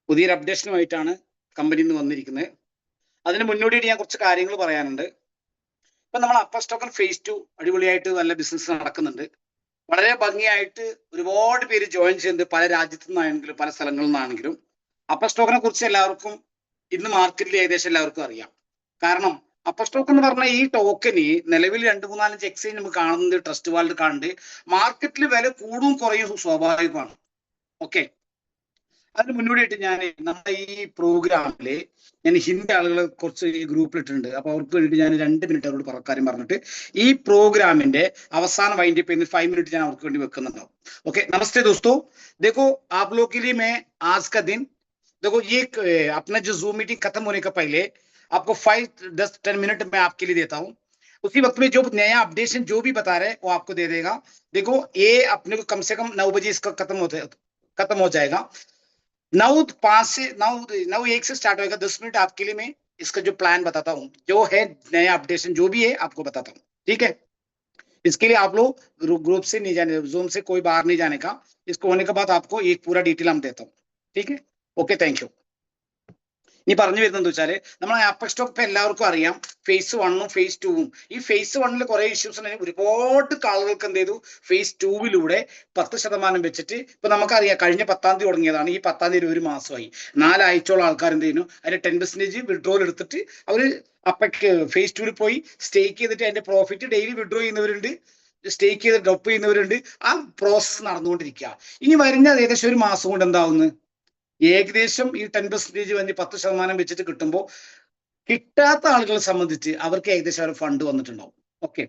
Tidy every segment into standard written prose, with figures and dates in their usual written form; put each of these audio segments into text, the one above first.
പുതിയൊരു അപ്ഡേഷനുമായിട്ടാണ് കമ്പനിയിൽ നിന്ന് വന്നിരിക്കുന്നത്. അതിന് മുന്നോടിയായിട്ട് ഞാൻ കുറച്ച് കാര്യങ്ങൾ പറയാനുണ്ട്. ഇപ്പം നമ്മൾ അപ്പർ സ്റ്റോക്കൺ ഫേസ് 2 അടിപൊളിയായിട്ട് നല്ല ബിസിനസ് നടക്കുന്നുണ്ട്. വളരെ ഭംഗിയായിട്ട് ഒരുപാട് പേര് ജോയിൻ ചെയ്യുന്നുണ്ട്, പല രാജ്യത്തു നിന്നാണെങ്കിലും പല സ്ഥലങ്ങളിൽ നിന്നാണെങ്കിലും. അപ്പർ സ്റ്റോക്കിനെ കുറിച്ച് എല്ലാവർക്കും ഇന്ന് മാർക്കറ്റിൽ ഏകദേശം എല്ലാവർക്കും അറിയാം. കാരണം അപ്പർ സ്റ്റോക്ക് എന്ന് പറഞ്ഞാൽ ഈ ടോക്കന് നിലവിൽ 2-3-5 എക്സ്ചേഞ്ച് നമുക്ക് കാണുന്നുണ്ട്, ട്രസ്റ്റ് വാൾഡ് കാണുന്നുണ്ട്. മാർക്കറ്റിൽ വില കൂടും കുറയും സ്വാഭാവികമാണ്. ഓക്കെ, അതിന് മുന്നോടിയായിട്ട് ഞാൻ നമ്മുടെ ഈ പ്രോഗ്രാമില് ഞാൻ ഹിന്ദി ആളുകളെ കുറച്ച് ഈ ഗ്രൂപ്പിൽ ഇട്ടിട്ടുണ്ട്. അപ്പൊ അവർക്ക് വേണ്ടിയിട്ട് ഞാൻ 2 മിനിറ്റ് അവരോട് കാര്യം പറഞ്ഞിട്ട് ഈ പ്രോഗ്രാമിന്റെ അവസാനം വൈൻഡ് അപ്പ് ചെയ്യുന്ന 5 മിനിറ്റ് ഞാൻ അവർക്ക് വേണ്ടി വെക്കുന്നുണ്ടാവും. ओके, नमस्ते दोस्तों। देखो आप लोग के लिए मैं आज का दिन देखो ये अपना जो जूम मीटिंग खत्म होने का पहले आपको 5-10 मिनट मैं आपके लिए देता हूँ। उसी वक्त में जो नया अपडेशन जो भी बता रहे वो आपको दे देगा। देखो ये अपने को कम से कम 9 बजे इसका खत्म हो जाएगा। 9:05 से स्टार्ट होएगा। 10 मिनट आपके लिए मैं इसका जो प्लान बताता हूँ, जो है नया अपडेशन जो भी है आपको बताता हूँ, ठीक है। इसके लिए आप लोग ग्रुप से नहीं जाने, जूम से कोई बाहर नहीं जाने का। इसको होने के बाद आपको एक पूरा डिटेल हम देता हूँ, ठीक है। Okay, thank you. ഇനി പറഞ്ഞു വരുന്നത് വെച്ചാല് നമ്മളെ അപ്പർ സ്റ്റോക്ക് ഇപ്പൊ എല്ലാവർക്കും അറിയാം, ഫേസ് 1ഉം ഫേസ് 2ഉം. ഈ ഫേസ് 1ൽ കുറെ ഇഷ്യൂസ് ഉണ്ടെങ്കിൽ ഒരുപാട് ആളുകൾക്ക് എന്ത് ചെയ്തു, ഫേസ് 2വിലൂടെ 10% വെച്ചിട്ട് ഇപ്പൊ നമുക്കറിയാം കഴിഞ്ഞ 10-ാം തീയതി തുടങ്ങിയതാണ്. ഈ 10-ാം തീയതി 1 മാസമായി. 4 ആഴ്ചയോളം ആൾക്കാർ എന്ത് ചെയ്യുന്നു, അതിന്റെ 10% വിഡ്രോൽ എടുത്തിട്ട് അവര് അപ്പക്ക് ഫേസ് 2വിൽ പോയി സ്റ്റേക്ക് ചെയ്തിട്ട് അതിന്റെ പ്രോഫിറ്റ് ഡെയിലി വിഡ്രോ ചെയ്യുന്നവരുണ്ട്, സ്റ്റേക്ക് ചെയ്ത് ഡ്രോപ്പ് ചെയ്യുന്നവരുണ്ട്. ആ പ്രോസസ് നടന്നുകൊണ്ടിരിക്കുക. ഇനി വരുന്ന ഏകദേശം 1 മാസം കൊണ്ട് എന്താവുന്നു, ഏകദേശം ഈ 10% വന്ന് 10% വെച്ചിട്ട് കിട്ടുമ്പോൾ കിട്ടാത്ത ആളുകളെ സംബന്ധിച്ച് അവർക്ക് ഏകദേശം ഒരു ഫണ്ട് വന്നിട്ടുണ്ടാവും. ഓക്കെ,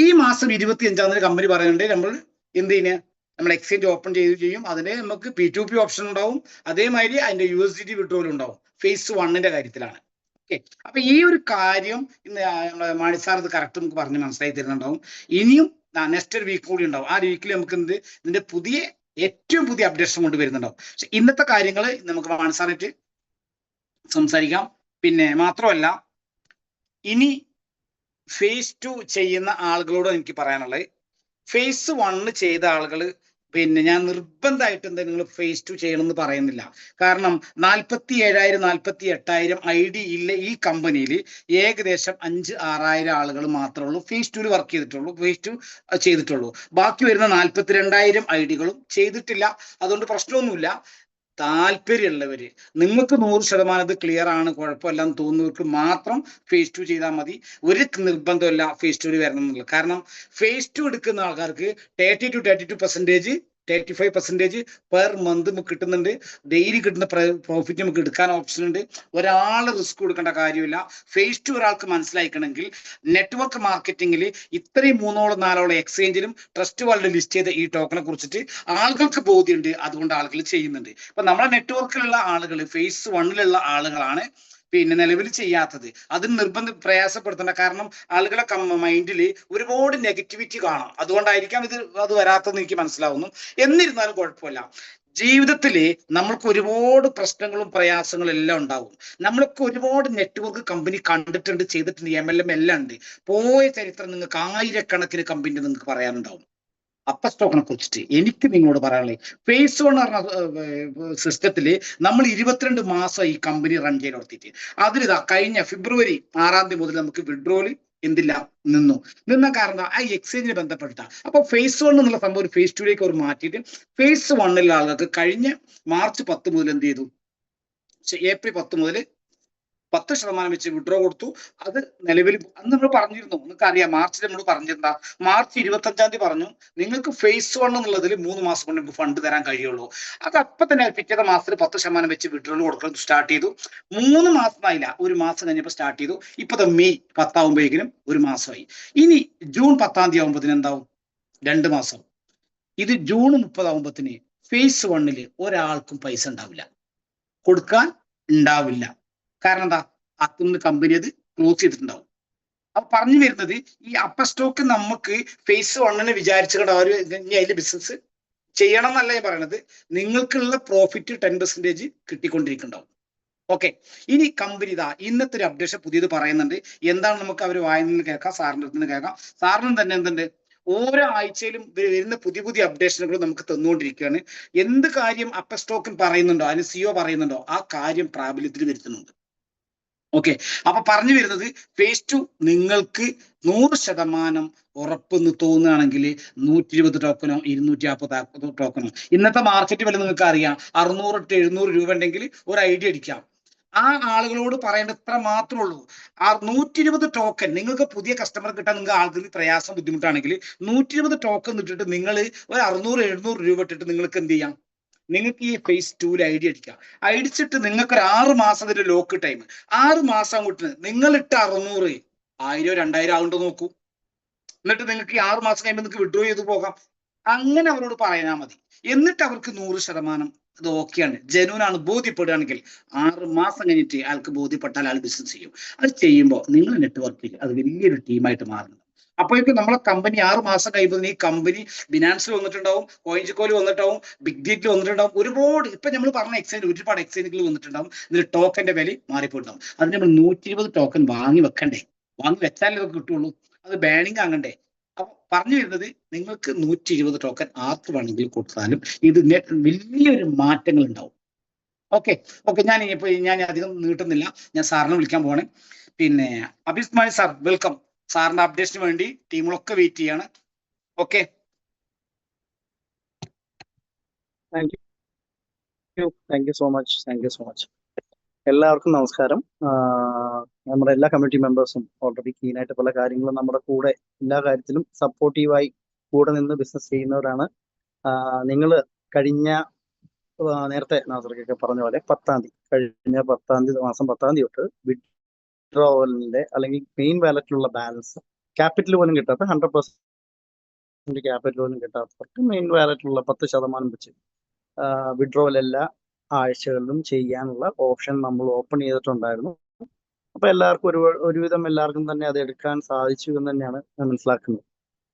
ഈ മാസം 25-ാം തീയതി കമ്പനി പറയുന്നുണ്ട് നമ്മൾ എന്ത് ചെയ്യുക, നമ്മൾ എക്സ്ചേഞ്ച് ഓപ്പൺ ചെയ്യും. അതിന് നമുക്ക് P2P ഓപ്ഷൻ ഉണ്ടാവും, അതേമാതിരി അതിന്റെ USDT വിഡ്രോൽ ഉണ്ടാവും. ഫേസ് 1ന്റെ കാര്യത്തിലാണ്. ഓക്കെ, അപ്പൊ ഈ ഒരു കാര്യം ഇന്ന് മാണി സാർ ഇത് കറക്റ്റ് നമുക്ക് പറഞ്ഞ് മനസ്സിലാക്കി തരുന്നുണ്ടാവും. ഇനിയും നെക്സ്റ്റ് ഒരു വീക്ക് കൂടി ഉണ്ടാവും. ആ വീക്കിൽ നമുക്ക് എന്ത് ഇതിന്റെ ഏറ്റവും പുതിയ അപ്ഡേഷൻ കൊണ്ട് വരുന്നുണ്ടാവും. പക്ഷെ ഇന്നത്തെ കാര്യങ്ങൾ നമുക്ക് മാനസാനായിട്ട് സംസാരിക്കാം. പിന്നെ മാത്രമല്ല, ഇനി ഫേസ് 2 ചെയ്യുന്ന ആളുകളോട് എനിക്ക് പറയാനുള്ളത്, ഫേസ് 1 ചെയ്ത ആളുകൾ പിന്നെ ഞാൻ നിർബന്ധമായിട്ട് എന്താ നിങ്ങൾ ഫേസ് 2 ചെയ്യണമെന്ന് പറയുന്നില്ല. കാരണം 47,000-48,000 ID ഇല്ല ഈ കമ്പനിയിൽ. ഏകദേശം 5,000-6,000 ആളുകൾ മാത്രമേ ഉള്ളൂ ഫേസ് 2 വർക്ക് ചെയ്തിട്ടുള്ളൂ, ഫേസ് 2 ചെയ്തിട്ടുള്ളൂ. ബാക്കി വരുന്ന 42,000 IDകളും ചെയ്തിട്ടില്ല. അതുകൊണ്ട് പ്രശ്നമൊന്നുമില്ല. താല്പര്യമുള്ളവര്, നിങ്ങൾക്ക് 100% ഇത് ക്ലിയർ ആണ്, കുഴപ്പമില്ലെന്ന് തോന്നുന്നവർക്ക് മാത്രം ഫേസ് 2 ചെയ്താൽ മതി. ഒരു നിർബന്ധമില്ല ഫേസ് 2 വരണം എന്നുള്ളത്. കാരണം ഫേസ് 2 എടുക്കുന്ന ആൾക്കാർക്ക് 35% പെർ മന്ത് നമുക്ക് കിട്ടുന്നുണ്ട്. ഡെയിലി കിട്ടുന്ന പ്രോഫിറ്റ് നമുക്ക് എടുക്കാൻ ഓപ്ഷൻ ഉണ്ട്. ഒരാൾ റിസ്ക് കൊടുക്കേണ്ട കാര്യമില്ല. ഫേസ് 2 ഒരാൾക്ക് മനസ്സിലാക്കണമെങ്കിൽ നെറ്റ്വർക്ക് മാർക്കറ്റിംഗിൽ ഇത്രയും 3-4 എക്സ്ചേഞ്ചിലും ട്രസ്റ്റ് വാൾഡ് ലിസ്റ്റ് ചെയ്ത ഈ ടോക്കനെ കുറിച്ചിട്ട് ആളുകൾക്ക് ബോധ്യമുണ്ട്. അതുകൊണ്ട് ആളുകൾ ചെയ്യുന്നുണ്ട്. ഇപ്പൊ നമ്മുടെ നെറ്റ്വർക്കിലുള്ള ആളുകൾ ഫേസ് 1ലുള്ള ആളുകളാണ് പിന്നെ നിലവിൽ ചെയ്യാത്തത്. അതിന് പ്രയാസപ്പെടുത്തേണ്ട. കാരണം ആളുകളെ മൈൻഡിൽ ഒരുപാട് നെഗറ്റിവിറ്റി കാണാം. അതുകൊണ്ടായിരിക്കാം അത് വരാത്തതെന്ന് എനിക്ക് മനസ്സിലാവുന്നു. എന്നിരുന്നാലും കുഴപ്പമില്ല. ജീവിതത്തില് നമ്മൾക്ക് ഒരുപാട് പ്രശ്നങ്ങളും പ്രയാസങ്ങളും എല്ലാം ഉണ്ടാവും. നമ്മളൊക്കെ ഒരുപാട് നെറ്റ്വർക്ക് കമ്പനി കണ്ടിട്ടുണ്ട്, ചെയ്തിട്ടുണ്ട്, MLM എല്ലാം ഉണ്ട്. പോയ ചരിത്രം നിങ്ങൾക്ക് ആയിരക്കണക്കിന് കമ്പനി നിങ്ങൾക്ക് പറയാനുണ്ടാവും. അപ്പർ സ്റ്റോക്കിനെ കുറിച്ചിട്ട് എനിക്ക് നിങ്ങളോട് പറയാനുള്ളത്, ഫേസ് 1 പറഞ്ഞ സിസ്റ്റത്തില് നമ്മൾ 22 മാസം ഈ കമ്പനി റൺ ചെയ്ത് നടത്തിയിട്ട് അതിലിതാ കഴിഞ്ഞ ഫെബ്രുവരി 6-ാം തീയതി മുതൽ നമുക്ക് വിഡ്രോല് എന്തില്ല നിന്ന കാരണം ആ എക്സ്ചേഞ്ചിന് ബന്ധപ്പെട്ട. അപ്പൊ ഫേസ് 1 എന്നുള്ള സംഭവം ഫേസ് 2ലേക്ക് അവർ മാറ്റിയിട്ട് ഫേസ് 1ലുള്ള ആളുകൾക്ക് കഴിഞ്ഞ മാർച്ച് 10 മുതൽ എന്ത് ചെയ്തു, ഏപ്രിൽ 10 മുതൽ 10% വെച്ച് വിഡ്രോ കൊടുത്തു. അത് നിലവിൽ അന്ന് നമ്മൾ പറഞ്ഞിരുന്നു, നിങ്ങൾക്ക് അറിയാം, മാർച്ചിൽ നമ്മൾ പറഞ്ഞിരുന്ന മാർച്ച് 25-ാം തീയതി പറഞ്ഞു നിങ്ങൾക്ക് ഫേസ് 1 എന്നുള്ളതിൽ 3 മാസം കൊണ്ട് നമുക്ക് ഫണ്ട് തരാൻ കഴിയുള്ളൂ. അത് അപ്പൊ തന്നെ പിറ്റേ മാസത്തിൽ 10% വെച്ച് വിഡ്രോൾ കൊടുക്കാൻ സ്റ്റാർട്ട് ചെയ്തു. 3 മാസമായില്ല, 1 മാസം കഴിഞ്ഞപ്പോൾ സ്റ്റാർട്ട് ചെയ്തു. ഇപ്പൊ മെയ് 10 ആകുമ്പോഴേക്കും 1 മാസമായി. ഇനി ജൂൺ 10-ാം തീയതി ആകുമ്പോഴത്തേന് എന്താവും, 2 മാസം. ഇത് ജൂൺ 30 ആകുമ്പോഴത്തേന് ഫേസ് 1ൽ ഒരാൾക്കും പൈസ ഉണ്ടാവില്ല, കൊടുക്കാൻ ഉണ്ടാവില്ല. കാരണം എന്താ, അതൊന്ന് കമ്പനി അത് ക്ലോസ് ചെയ്തിട്ടുണ്ടാവും. അപ്പൊ പറഞ്ഞു വരുന്നത്, ഈ അപ്പർ സ്റ്റോക്ക് നമുക്ക് ഫേസ് 1നെ വിചാരിച്ചുകൊണ്ട് അവർ അതിന്റെ ബിസിനസ് ചെയ്യണം എന്നല്ല ഞാൻ പറയണത്. നിങ്ങൾക്കുള്ള പ്രോഫിറ്റ് 10% കിട്ടിക്കൊണ്ടിരിക്കുന്നുണ്ടാവും. ഓക്കെ, ഇനി കമ്പനി ഇന്നത്തെ ഒരു അപ്ഡേഷൻ പുതിയത് പറയുന്നുണ്ട്. എന്താണ് നമുക്ക് അവർ വായനയിൽ കേൾക്കാം, സാറിൻ്റെ അടുത്ത് നിന്ന് കേൾക്കാം. സാറിനും തന്നെ എന്തുണ്ട്, ഓരോ ആഴ്ചയിലും വരുന്ന പുതിയ പുതിയ അപ്ഡേഷനുകൾ നമുക്ക് തന്നുകൊണ്ടിരിക്കുകയാണ്. എന്ത് കാര്യം അപ്പ സ്റ്റോക്കിൽ പറയുന്നുണ്ടോ, അതിന് സിഒ പറയുന്നുണ്ടോ, ആ കാര്യം പ്രാബല്യത്തിൽ വരുത്തുന്നുണ്ട്. ഓക്കെ, അപ്പൊ പറഞ്ഞു വരുന്നത് ഫേസ് 2 നിങ്ങൾക്ക് 100% ഉറപ്പെന്ന് തോന്നുകയാണെങ്കിൽ 120 ടോക്കനോ 250 ടോക്കനോ, ഇന്നത്തെ മാർക്കറ്റ് വില നിങ്ങൾക്ക് അറിയാം, 600 to 700 രൂപ ഉണ്ടെങ്കിൽ ഒരു ഐഡിയ അടിക്കാം. ആ ആളുകളോട് പറയേണ്ടത് ഇത്ര മാത്രമേ ഉള്ളൂ. ആ 120 ടോക്കൻ നിങ്ങൾക്ക് പുതിയ കസ്റ്റമർ കിട്ടാൻ നിങ്ങൾക്ക് ആളുകൾ പ്രയാസം ബുദ്ധിമുട്ടാണെങ്കിൽ 120 ടോക്കൺ ഇട്ടിട്ട് നിങ്ങൾ ഒരു 600-700 രൂപ ഇട്ടിട്ട് നിങ്ങൾക്ക് എന്ത് ചെയ്യാം, നിങ്ങൾക്ക് ഈ ഫേസ് 2 ഐഡി അടിക്കാം. അടിച്ചിട്ട് നിങ്ങൾക്ക് ഒരു 6 മാസത്തിന്റെ ലോക്ക് ടൈം, 6 മാസം അങ്ങോട്ട് നിങ്ങൾ ഇട്ട 600 1000-2000 ആവുണ്ടോ നോക്കൂ. എന്നിട്ട് നിങ്ങൾക്ക് ഈ 6 മാസം കഴിയുമ്പോൾ നിങ്ങൾക്ക് വിഡ്രോ ചെയ്ത് പോകാം. അങ്ങനെ അവരോട് പറയാൻ മതി. എന്നിട്ട് അവർക്ക് 100% ഇത് ഓക്കെയാണ്, ജനുവിനാണ് ബോധ്യപ്പെടുകയാണെങ്കിൽ 6 മാസം കഴിഞ്ഞിട്ട് അയാൾക്ക് ബോധ്യപ്പെട്ടാൽ അയാൾ ബിസിനസ് ചെയ്യും. അത് ചെയ്യുമ്പോൾ നിങ്ങൾ നെറ്റ്വർക്കിൽ അത് വലിയൊരു ടീമായിട്ട് മാറുന്നത്. അപ്പോഴേക്കും നമ്മളെ കമ്പനി 6 മാസം കഴിയുമ്പോൾ ഈ കമ്പനി ബിനാൻസിൽ വന്നിട്ടുണ്ടാവും, കോയിൻജിക്കോയിൽ വന്നിട്ടുണ്ടാവും, ബിഗ് ഡേറ്റിൽ വന്നിട്ടുണ്ടാവും, ഒരുപാട് ഇപ്പൊ നമ്മൾ പറഞ്ഞ എക്സ്ചേഞ്ച് ഒരുപാട് എക്സ്ചേഞ്ചുകൾ വന്നിട്ടുണ്ടാവും. ഇതിൽ ടോക്കന്റെ വില മാറിപ്പോയിട്ടുണ്ടാവും. അത് നമ്മൾ 120 ടോക്കൺ വാങ്ങി വെക്കണ്ടേ, വാങ്ങി വെച്ചാലേ ഇതൊക്കെ കിട്ടുള്ളൂ. അത് ബാനിങ് ആകണ്ടേ. അപ്പൊ പറഞ്ഞു വരുന്നത് നിങ്ങൾക്ക് 120 ടോക്കൺ ആർക്ക് വേണമെങ്കിൽ കൊടുത്താലും ഇത് വലിയൊരു മാറ്റങ്ങൾ ഉണ്ടാവും. ഓക്കെ ഓക്കെ, ഞാൻ അധികം നീട്ടുന്നില്ല, ഞാൻ സാറിനെ വിളിക്കാൻ പോണേ. പിന്നെ അഭിസ്മായി സാർ, വെൽക്കം. സാറിന്റെ അപ്ഡേഷന് വേണ്ടി ടീമുകളൊക്കെ വെയിറ്റ് ചെയ്യാണ്. Okay, thank you so much. എല്ലാവർക്കും നമസ്കാരം. നമ്മുടെ എല്ലാ കമ്മ്യൂണിറ്റി മെമ്പേഴ്സും ഓൾറെഡി കീനായിട്ട് പല കാര്യങ്ങളും നമ്മുടെ കൂടെ എല്ലാ കാര്യത്തിലും സപ്പോർട്ടീവായി കൂടെ നിന്ന് ബിസിനസ് ചെയ്യുന്നവരാണ്. നിങ്ങൾ കഴിഞ്ഞ നേരത്തെ നാസർക്കൊക്കെ പറഞ്ഞ പോലെ കഴിഞ്ഞ 10 മാസം 10 തൊട്ട് വിഡ്രോവലിന്റെ അല്ലെങ്കിൽ മെയിൻ വാലറ്റിലുള്ള ബാലൻസ് ക്യാപിറ്റൽ പോലും കിട്ടാത്ത 100% ക്യാപിറ്റൽ പോലും കിട്ടാത്തവർക്ക് മെയിൻ വാലറ്റിലുള്ള 10% വെച്ച് വിഡ്രോവൽ എല്ലാ ആഴ്ചകളിലും ചെയ്യാനുള്ള ഓപ്ഷൻ നമ്മൾ ഓപ്പൺ ചെയ്തിട്ടുണ്ടായിരുന്നു. അപ്പൊ എല്ലാവർക്കും ഒരുവിധം എല്ലാവർക്കും തന്നെ അത് എടുക്കാൻ സാധിച്ചു എന്ന് തന്നെയാണ് ഞാൻ മനസ്സിലാക്കുന്നത്.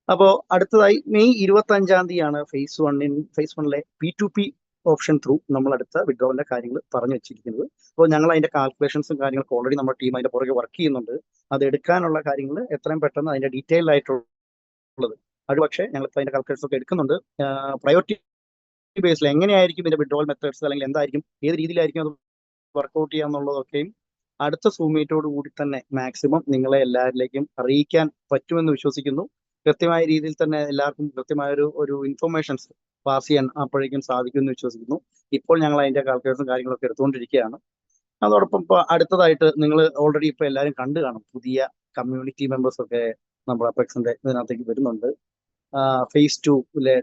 അപ്പോൾ അടുത്തതായി മെയ് 25-ാം തീയതിയാണ് ഫേസ് 1-ലെ P2P ഓപ്ഷൻ ത്രൂ നമ്മൾ അടുത്ത വിഡ്രോവലിന്റെ കാര്യങ്ങൾ പറഞ്ഞു വെച്ചിരിക്കുന്നത്. അപ്പോൾ ഞങ്ങൾ അതിന്റെ കാൽക്കുലേഷൻസും കാര്യങ്ങളൊക്കെ ഓൾറെഡി നമ്മുടെ ടീം അതിന്റെ പുറകെ വർക്ക് ചെയ്യുന്നുണ്ട്. അത് എടുക്കാനുള്ള കാര്യങ്ങൾ എത്രയും പെട്ടെന്ന് അതിന്റെ ഡീറ്റെയിൽ ആയിട്ടുള്ളത് അത് പക്ഷേ ഞങ്ങൾ അതിന്റെ കാൽക്കുലേഷൻസ് ഒക്കെ എടുക്കുന്നുണ്ട്. പ്രയോറിറ്റി ബേസിൽ എങ്ങനെയായിരിക്കും ഇതിന്റെ വിഡ്രോവൽ മെത്തേഡ്സ്, അല്ലെങ്കിൽ എന്തായിരിക്കും, ഏത് രീതിയിലായിരിക്കും അത് വർക്ക്ഔട്ട് ചെയ്യാന്നുള്ളതൊക്കെയും അടുത്ത സൂം മീറ്റോട് കൂടി തന്നെ മാക്സിമം നിങ്ങളെ എല്ലാവരിലേക്കും അറിയിക്കാൻ പറ്റുമെന്ന് വിശ്വസിക്കുന്നു. കൃത്യമായ രീതിയിൽ തന്നെ എല്ലാവർക്കും കൃത്യമായ ഒരു ഇൻഫർമേഷൻസ് പാസ് ചെയ്യാൻ അപ്പോഴേക്കും സാധിക്കുമെന്ന് വിശ്വസിക്കുന്നു. ഇപ്പോൾ ഞങ്ങൾ അതിന്റെ കാൽക്കുലേഷനും കാര്യങ്ങളൊക്കെ എടുത്തുകൊണ്ടിരിക്കുകയാണ്. അതോടൊപ്പം ഇപ്പോൾ അടുത്തതായിട്ട് നിങ്ങൾ ഓൾറെഡി ഇപ്പോൾ എല്ലാവരും കണ്ടു കാണും, പുതിയ കമ്മ്യൂണിറ്റി മെമ്പേഴ്സ് ഒക്കെ നമ്മുടെ അപ്പെക്സിന്റെ ഇതിനകത്തേക്ക് വരുന്നുണ്ട്. ഫേസ് 2-ലെ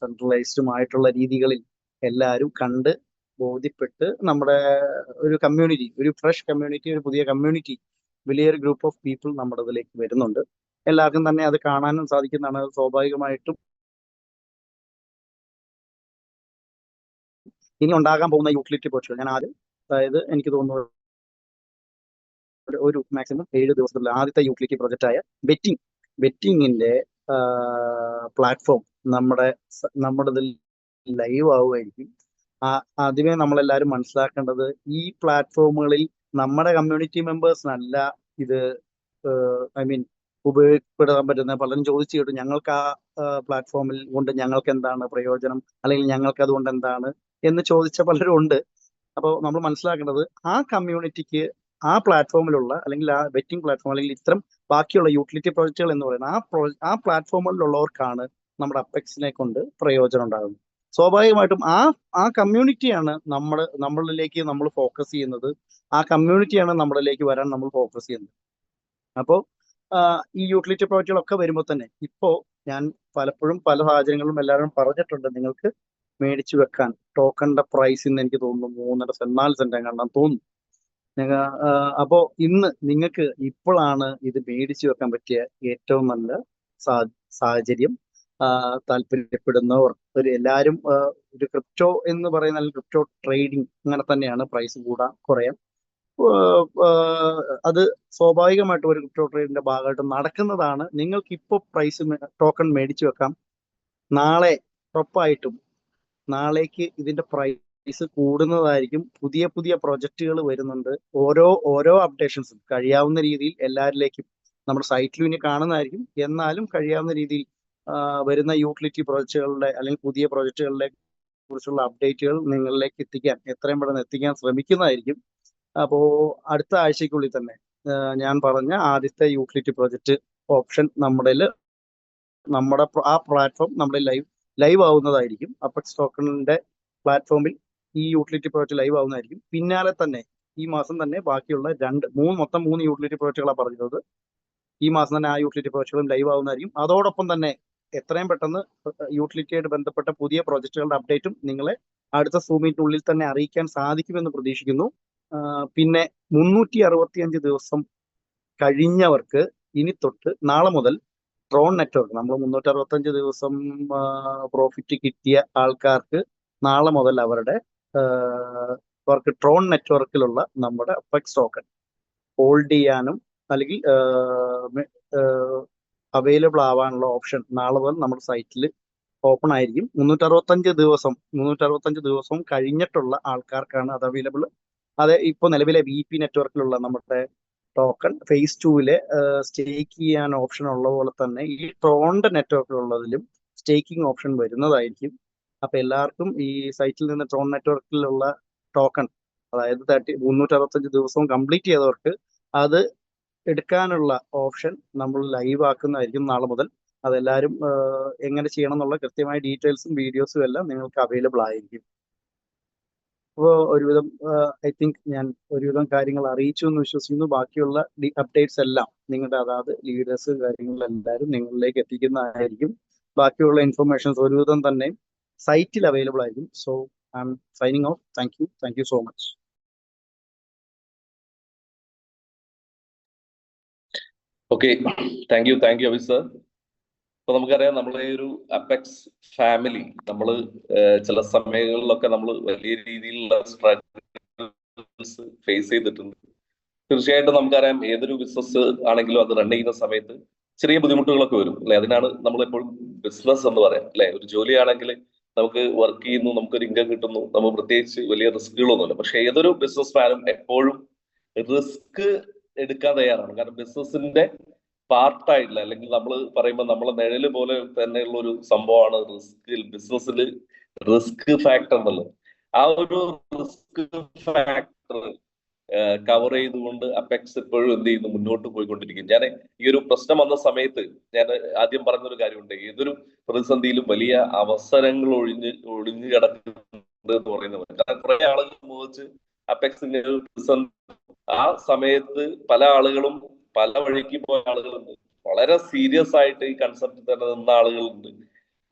സെൻട്രലൈസ്ഡുമായിട്ടുള്ള രീതികളിൽ എല്ലാവരും കണ്ട് ബോധ്യപ്പെട്ട് നമ്മുടെ ഒരു കമ്മ്യൂണിറ്റി, ഒരു ഫ്രഷ് കമ്മ്യൂണിറ്റി, ഒരു പുതിയ കമ്മ്യൂണിറ്റി, വലിയൊരു ഗ്രൂപ്പ് ഓഫ് പീപ്പിൾ നമ്മുടെ ഇതിലേക്ക് വരുന്നുണ്ട്. എല്ലാവർക്കും തന്നെ അത് കാണാനും സാധിക്കുന്നതാണ്. സ്വാഭാവികമായിട്ടും ഇനി ഉണ്ടാകാൻ പോകുന്ന യൂട്ടിലിറ്റി പോർച്ചുകൾ ഞാൻ ആദ്യം, അതായത് എനിക്ക് തോന്നുന്നു ഒരു മാക്സിമം 7 ദിവസത്തിലുള്ള ആദ്യത്തെ യൂട്ടിലിറ്റി പ്രൊജക്റ്റായ ബെറ്റിങ്ങിന്റെ പ്ലാറ്റ്ഫോം നമ്മുടെ ഇതിൽ ലൈവ് ആവുമായിരിക്കും. ആദ്യമേ നമ്മളെല്ലാവരും മനസ്സിലാക്കേണ്ടത് ഈ പ്ലാറ്റ്ഫോമുകളിൽ നമ്മുടെ കമ്മ്യൂണിറ്റി മെമ്പേഴ്സിനല്ല ഇത് ഉപയോഗപ്പെടാൻ പറ്റുന്ന. പലരും ചോദിച്ചു കേട്ടു, ഞങ്ങൾക്ക് ആ പ്ലാറ്റ്ഫോമിൽ കൊണ്ട് ഞങ്ങൾക്ക് എന്താണ് പ്രയോജനം, അല്ലെങ്കിൽ ഞങ്ങൾക്ക് അതുകൊണ്ട് എന്താണ് എന്ന് ചോദിച്ച പലരും ഉണ്ട്. അപ്പോൾ നമ്മൾ മനസ്സിലാക്കേണ്ടത് ആ കമ്മ്യൂണിറ്റിക്ക് ആ പ്ലാറ്റ്ഫോമിലുള്ള, അല്ലെങ്കിൽ ആ ബെറ്റിംഗ് പ്ലാറ്റ്ഫോം, അല്ലെങ്കിൽ ഇത്തരം ബാക്കിയുള്ള യൂട്ടിലിറ്റി പ്രോജക്റ്റുകൾ എന്ന് പറയുന്നത് ആ പ്ലാറ്റ്ഫോമുകളിലുള്ളവർക്കാണ് നമ്മുടെ അപ്പെക്സിനെ കൊണ്ട് പ്രയോജനം ഉണ്ടാകുന്നത്. സ്വാഭാവികമായിട്ടും ആ കമ്മ്യൂണിറ്റിയാണ് നമ്മളിലേക്ക് നമ്മൾ ഫോക്കസ് ചെയ്യുന്നത്. ആ കമ്മ്യൂണിറ്റിയാണ് നമ്മളിലേക്ക് വരാൻ നമ്മൾ ഫോക്കസ് ചെയ്യുന്നത്. അപ്പോൾ ഈ യൂട്ടിലിറ്റി പ്രോജക്റ്റുകളൊക്കെ വരുമ്പോൾ തന്നെ ഇപ്പോൾ ഞാൻ പലപ്പോഴും പല സാഹചര്യങ്ങളിലും എല്ലാവരും പറഞ്ഞിട്ടുണ്ട്, നിങ്ങൾക്ക് മേടിച്ചു വെക്കാൻ ടോക്കണിന്റെ പ്രൈസ് ഇന്ന് എനിക്ക് തോന്നുന്നു 3.5 സെന്റ് എങ്ങാണ്ടാന്ന് തോന്നുന്നു. അപ്പോ ഇന്ന് നിങ്ങൾക്ക് ഇപ്പോഴാണ് ഇത് മേടിച്ചു വെക്കാൻ പറ്റിയ ഏറ്റവും നല്ല സാഹചര്യം. താല്പര്യപ്പെടുന്നവർ എല്ലാവരും ഒരു ക്രിപ്റ്റോ എന്ന് പറയുന്ന, അല്ലെങ്കിൽ ക്രിപ്റ്റോ ട്രേഡിംഗ് അങ്ങനെ തന്നെയാണ്, പ്രൈസ് കുറയാം. അത് സ്വാഭാവികമായിട്ടും ഒരു ക്രിപ്റ്റോ ട്രേഡിന്റെ ഭാഗമായിട്ട് നടക്കുന്നതാണ്. നിങ്ങൾക്ക് ഇപ്പോൾ ടോക്കൺ മേടിച്ചു വെക്കാം. നാളെ ഉറപ്പായിട്ടും നാളേക്ക് ഇതിന്റെ പ്രൈസ് കൂടുന്നതായിരിക്കും. പുതിയ പ്രൊജക്റ്റുകൾ വരുന്നുണ്ട്. ഓരോ അപ്ഡേഷൻസും കഴിയാവുന്ന രീതിയിൽ എല്ലാവരിലേക്കും നമ്മുടെ സൈറ്റിലും ഇനി കാണുന്നതായിരിക്കും. എന്നാലും കഴിയാവുന്ന രീതിയിൽ വരുന്ന യൂട്ടിലിറ്റി പ്രോജക്റ്റുകളുടെ അല്ലെങ്കിൽ പുതിയ പ്രോജക്റ്റുകളുടെ കുറിച്ചുള്ള അപ്ഡേറ്റുകൾ നിങ്ങളിലേക്ക് എത്രയും പെട്ടെന്ന് എത്തിക്കാൻ ശ്രമിക്കുന്നതായിരിക്കും. അപ്പോൾ അടുത്ത ആഴ്ചയ്ക്കുള്ളിൽ തന്നെ ഞാൻ പറഞ്ഞ ആദ്യത്തെ യൂട്ടിലിറ്റി പ്രോജക്റ്റ് ഓപ്ഷൻ നമ്മുടെ ആ പ്ലാറ്റ്ഫോം നമ്മുടെ ലൈവ് ആവുന്നതായിരിക്കും. അപ്പെക്സ് ടോക്കണിന്റെ പ്ലാറ്റ്ഫോമിൽ ഈ യൂട്ടിലിറ്റി പ്രോജക്റ്റ് ലൈവ് ആവുന്നതായിരിക്കും. പിന്നാലെ തന്നെ ഈ മാസം തന്നെ ബാക്കിയുള്ള മൊത്തം 3 യൂട്ടിലിറ്റി പ്രോജക്റ്റുകളാണ് പറഞ്ഞത്. ഈ മാസം തന്നെ ആ യൂട്ടിലിറ്റി പ്രോജക്റ്റുകളും ലൈവ് ആവുന്നതായിരിക്കും. അതോടൊപ്പം തന്നെ എത്രയും പെട്ടെന്ന് യൂട്ടിലിറ്റിയായിട്ട് ബന്ധപ്പെട്ട പുതിയ പ്രോജക്റ്റുകളുടെ അപ്ഡേറ്റും നിങ്ങളെ അടുത്ത സൂമിനുള്ളിൽ തന്നെ അറിയിക്കാൻ സാധിക്കുമെന്ന് പ്രതീക്ഷിക്കുന്നു. പിന്നെ 365 ദിവസം കഴിഞ്ഞവർക്ക് ഇനി തൊട്ട് നാളെ മുതൽ ട്രോൺ നെറ്റ്വർക്ക്, നമ്മൾ 365 ദിവസം പ്രോഫിറ്റ് കിട്ടിയ ആൾക്കാർക്ക് നാളെ മുതൽ അവർക്ക് ട്രോൺ നെറ്റ്വർക്കിലുള്ള നമ്മുടെ അപ്പെക്സ് ടോക്കൺ ഹോൾഡ് ചെയ്യാനും അല്ലെങ്കിൽ അവൈലബിൾ ആവാനുള്ള ഓപ്ഷൻ നാളെ മുതൽ നമ്മുടെ സൈറ്റിൽ ഓപ്പൺ ആയിരിക്കും. 365 ദിവസം കഴിഞ്ഞിട്ടുള്ള ആൾക്കാർക്കാണ് അത് അവൈലബിൾ. അത് ഇപ്പോൾ നിലവിലെ VP നെറ്റ്വർക്കിലുള്ള നമ്മുടെ ടോക്കൺ ഫേസ് 2 സ്റ്റേക്ക് ചെയ്യാൻ ഓപ്ഷൻ ഉള്ള പോലെ തന്നെ ഈ ട്രോണിന്റെ നെറ്റ്വർക്കിലുള്ളതിലും സ്റ്റേക്കിംഗ് ഓപ്ഷൻ വരുന്നതായിരിക്കും. അപ്പൊ എല്ലാവർക്കും ഈ സൈറ്റിൽ നിന്ന് ട്രോൺ നെറ്റ്വർക്കിലുള്ള ടോക്കൺ, അതായത് 365 ദിവസവും കംപ്ലീറ്റ് ചെയ്തവർക്ക് അത് എടുക്കാനുള്ള ഓപ്ഷൻ നമ്മൾ ലൈവ് ആക്കുന്നതായിരിക്കും നാളെ മുതൽ. അതെല്ലാവരും എങ്ങനെ ചെയ്യണം എന്നുള്ള കൃത്യമായ ഡീറ്റെയിൽസും വീഡിയോസും എല്ലാം നിങ്ങൾക്ക് അവൈലബിൾ ആയിരിക്കും. അപ്പോൾ ഒരുവിധം ഐ തിങ്ക് ഞാൻ ഒരുവിധം കാര്യങ്ങൾ അറിയിച്ചു എന്ന് വിശ്വസിക്കുന്നു. ബാക്കിയുള്ള അപ്ഡേറ്റ്സ് എല്ലാം നിങ്ങളുടെ അതാത് ലീഡേഴ്സ് കാര്യങ്ങളെല്ലാവരും നിങ്ങളിലേക്ക് എത്തിക്കുന്നതായിരിക്കും. ബാക്കിയുള്ള ഇൻഫർമേഷൻസ് ഒരുവിധം തന്നെ സൈറ്റിൽ അവൈലബിൾ ആയിരിക്കും. So I'm signing off. Thank you so much. Okay, thank you Abhish sir. അപ്പൊ നമുക്കറിയാം നമ്മളെ ഒരു അപ്പെക്സ് ഫാമിലി നമ്മൾ ചില സമയങ്ങളിലൊക്കെ നമ്മൾ വലിയ രീതിയിലുള്ള സ്ട്രഗിൾസ് ഫേസ് ചെയ്തിട്ടുണ്ട്. തീർച്ചയായിട്ടും നമുക്കറിയാം ഏതൊരു ബിസിനസ് ആണെങ്കിലും അത് റൺ ചെയ്യുന്ന സമയത്ത് ചെറിയ ബുദ്ധിമുട്ടുകളൊക്കെ വരും അല്ലെ. അതിനാണ് നമ്മൾ എപ്പോഴും ബിസിനസ് എന്ന് പറയാം അല്ലെ. ഒരു ജോലിയാണെങ്കിൽ നമുക്ക് വർക്ക് ചെയ്യുന്നു, നമുക്കൊരു ഇൻകം കിട്ടുന്നു, നമുക്ക് പ്രത്യേകിച്ച് വലിയ റിസ്കുകളൊന്നുമില്ല. പക്ഷെ ഏതൊരു ബിസിനസ് മാനും എപ്പോഴും റിസ്ക് എടുക്കാൻ തയ്യാറാണ്. കാരണം ബിസിനസിന്റെ പാർട്ടായിട്ടില്ല, അല്ലെങ്കിൽ നമ്മൾ പറയുമ്പോൾ നമ്മളെ നിഴല് പോലെ തന്നെയുള്ള ഒരു സംഭവമാണ് ബിസിനസ്സിൽ റിസ്ക് ഫാക്ടർ എന്നുള്ളത്. ആ ഒരു റിസ്ക് ഫാക്ടർ കവർ ചെയ്തുകൊണ്ട് അപ്പെക്സ് എപ്പോഴും എന്ത് ചെയ്യുന്നു, മുന്നോട്ട് പോയിക്കൊണ്ടിരിക്കും. ഞാൻ ഈ ഒരു പ്രശ്നം വന്ന സമയത്ത് ഞാൻ ആദ്യം പറഞ്ഞൊരു കാര്യമുണ്ട്, ഏതൊരു പ്രതിസന്ധിയിലും വലിയ അവസരങ്ങൾ ഒഴിഞ്ഞു കിടക്കുന്നുണ്ട് എന്ന് പറയുന്നത്. കാരണം കുറെ ആളുകൾ സംഭവിച്ച് അപ്പെക്സിന്റെ ഒരു പ്രതിസന്ധി ആ സമയത്ത് പല ആളുകളും പല വഴിക്ക് പോയ ആളുകളുണ്ട്, വളരെ സീരിയസ് ആയിട്ട് ഈ കൺസെപ്റ്റ് തന്നെ നിന്ന ആളുകളുണ്ട്.